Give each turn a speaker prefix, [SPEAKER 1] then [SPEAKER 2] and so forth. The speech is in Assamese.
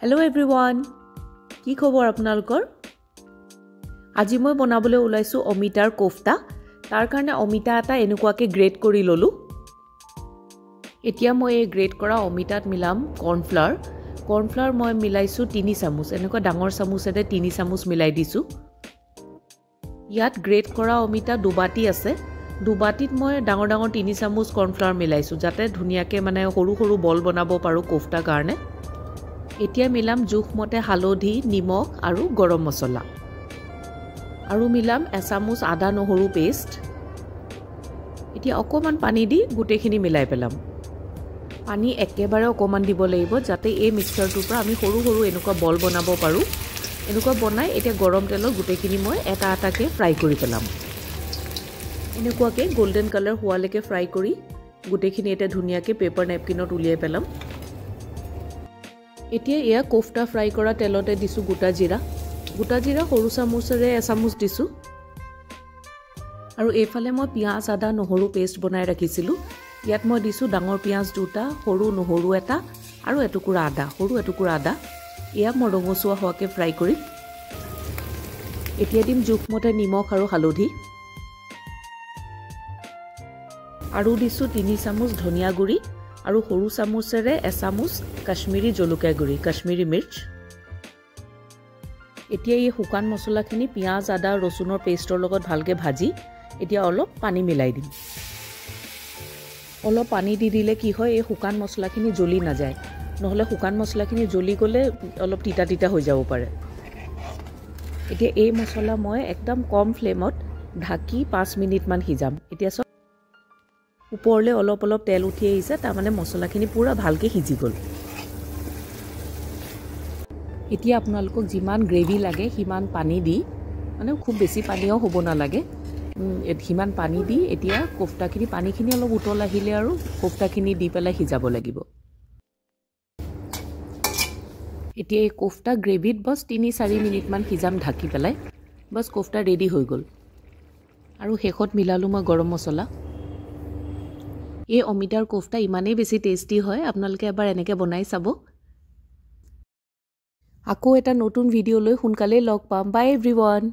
[SPEAKER 1] Hello everyone. কি খবৰ আপোনালোকৰ? আজি মই বনাবলৈ ওলাইছো অমিতাৰ কোফতা। তাৰ কাৰণে অমিতা এটা এনেকুৱাকে গ্ৰেট কৰি ললো। এতিয়া মই এই গ্ৰেট কৰা অমিতাত মিলাম কৰ্নফ্লাৱাৰ। কৰ্নফ্লাৱাৰ মই মিলাইছো 3 চামুচ। এনেকুৱা ডাঙৰ চামুচেৰে 3 চামুচ মিলাই দিছো। ইয়াত গ্ৰেট কৰা অমিতা দুবাটি আছে। দুবাটিত মই ডাঙৰ 3 চামুচ কৰ্নফ্লাৱাৰ মিলাইছো যাতে ধুনিয়াকে মানে সৰু সৰু বল বনাব পাৰো কোফতা কাৰণে। এতিয়া মিলাম জোখমতে হালধি, নিমখ আৰু গৰম মছলা। আৰু মিলাম এচামুচ আদা নহৰু পেষ্ট। এতিয়া অকমান পানী দি গুটেখিনি মিলাই পেলাম। পানী একেবাৰে অকমান দিব লাগিব যাতে এই মিক্সচাৰটোৰ পৰা আমি সৰু সৰু এনেকুৱা বল বনাব পাৰো। এনেকুৱা বনাই এতিয়া গৰম তেলত গুটেখিনি মই এটা এটাকে ফ্ৰাই কৰি পেলাম। এনেকুৱাকে গোল্ডেন কালাৰ হোৱালৈকে ফ্ৰাই কৰি গুটেখিনি এটা ধুনিয়াকে পেপাৰ নেপকিনত উলিয়াই পেলাম। এতিয়া এয়া কোফতা ফ্ৰাই কৰা তেলতে দিছো গোটা জিৰা। গোটা জিৰা সৰু চামুচেৰে এচামুচ দিছো। আৰু এইফালে মই পিয়াজ আদা নহৰু পেষ্ট বনাই ৰাখিছিলো। ইয়াত মই দিছো ডাঙৰ পিয়াজ দুটা, সৰু নহৰু এটা আৰু এটুকুৰা আদা, সৰু এটুকুৰা আদা। এয়া মই ৰঙচুৱা হোৱাকে ফ্ৰাই কৰিম। এতিয়া দিম জোখমতে নিমখ আৰু হালধি। আৰু দিছো 3 চামুচ ধনিয়া গুড়ি আৰু সৰু চামুচেৰে এচামুচ কাশ্মীৰী জলকীয়া গুড়ি, কাশ্মীৰী মিৰ্চ। এতিয়া এই শুকান মছলাখিনি পিয়াজ আদা ৰসুনৰ পেষ্টৰ লগত ভালকে ভাজি এতিয়া অলপ পানী মিলাই দিম। অলপ পানী দি দিলে কি হয় এই শুকান মছলাখিনি জ্বলি নাযায়। নহলে শুকান মছলাখিনি জ্বলি গলে অলপ তিতা তিতা হৈ যাব পাৰে। এতিয়া এই মছলা মই একদম কম ফ্লেমত ঢাকি 5 মিনিট মান সিজাম। এতিয়া ওপৰলে অলপ অলপ তেল উঠি আহিছে, তাৰ মানে মছলাখিনি পুৰা ভালকে সিজি গ'ল। এতিয়া আপোনালোকক যিমান গ্ৰেভি লাগে সিমান পানী দি, মানে খুব বেছি পানীও হ'ব নালাগে, সিমান পানী দি এতিয়া কোফতাখিনি পানীখিনি অলপ উতল আহিলে আৰু কোফতাখিনি দি পেলাই সিজাব লাগিব। এতিয়া এই কোফতা গ্ৰেভিত বস 3-4 মিনিট মান সিজাম ঢাকি পেলাই। বস কোফতা ৰেডি হৈ গ'ল। আৰু শেষত মিলালো মই গৰম মছলা। এই অমিতাৰ কোফতা ইমানেই বেছি টেষ্টি হয়, আপোনালোকে এবাৰ এনেকে বনাই চাব। আকৌ এটা নতুন ভিডিঅ লৈ সোনকালে লগ পাম। বাই এভৰিৱান।